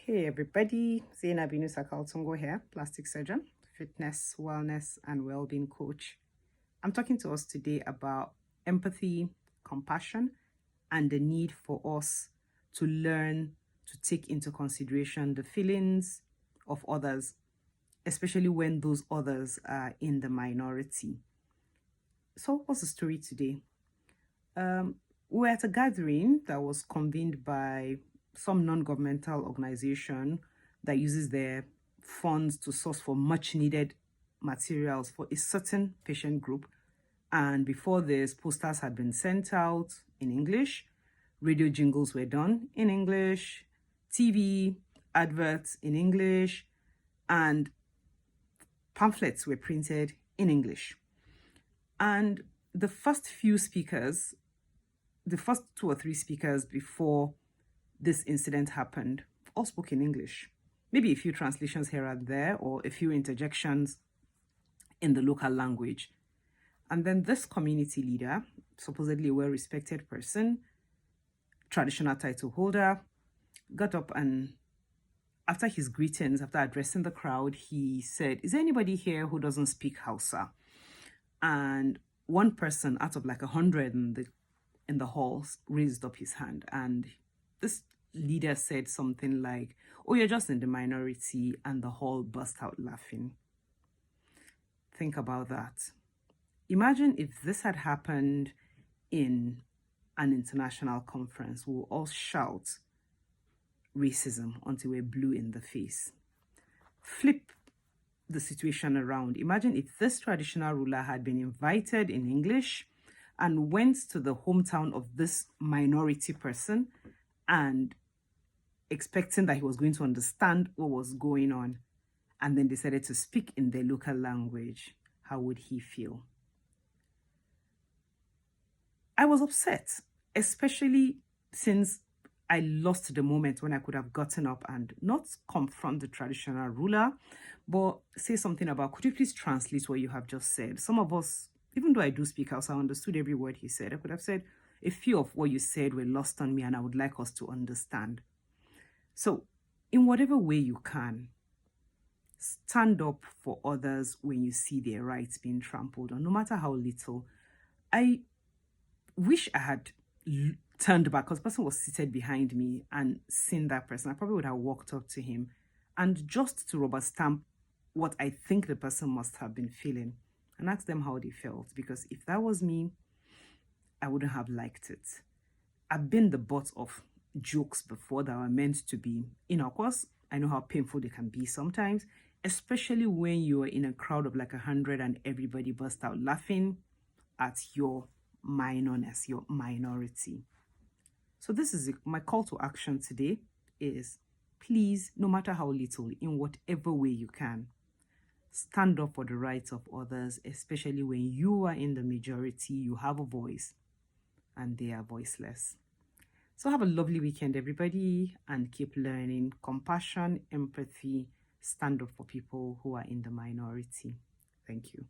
Hey everybody, Zainab Kaltungo here, plastic surgeon, fitness, wellness, and well-being coach. I'm talking to us today about empathy, compassion, and the need for us to learn to take into consideration the feelings of others, especially when those others are in the minority. So what's the story today? We're at a gathering that was convened by some non-governmental organization that uses their funds to source for much needed materials for a certain patient group. And before this, posters had been sent out in English, radio jingles were done in English, TV adverts in English, and pamphlets were printed in English. And the first two or three speakers before this incident happened all spoke in English. Maybe a few translations here and there, or a few interjections in the local language. And then this community leader, supposedly a well-respected person, traditional title holder, got up and after his greetings, after addressing the crowd, he said, "Is there anybody here who doesn't speak Hausa?" And one person out of like 100 in the halls raised up his hand, and this leader said something like, "Oh, you're just in the minority," and the hall burst out laughing. Think about that. Imagine if this had happened in an international conference. We'll all shout racism until we're blue in the face. Flip the situation around. Imagine if this traditional ruler had been invited in English and went to the hometown of this minority person and expecting that he was going to understand what was going on, and then decided to speak in their local language. How would he feel? I was upset, especially since I lost the moment when I could have gotten up and not confront the traditional ruler, but say something about, "Could you please translate what you have just said?" Some of us, even though I do speak Hausa, I understood every word he said. I could have said, "A few of what you said were lost on me and I would like us to understand." So in whatever way you can, stand up for others when you see their rights being trampled on, no matter how little. I wish I had turned back, because the person was seated behind me, and seen that person. I probably would have walked up to him and just to rubber stamp what I think the person must have been feeling and ask them how they felt, because if that was me, I wouldn't have liked it. I've been the butt of jokes before that were meant to be, of course, I know how painful they can be sometimes, especially when you're in a crowd of like 100 and everybody burst out laughing at your minorness, your minority. So this is my call to action today is, please, no matter how little, in whatever way you can, stand up for the rights of others, especially when you are in the majority, you have a voice and they are voiceless. So have a lovely weekend, everybody, and keep learning compassion, empathy, stand up for people who are in the minority. Thank you.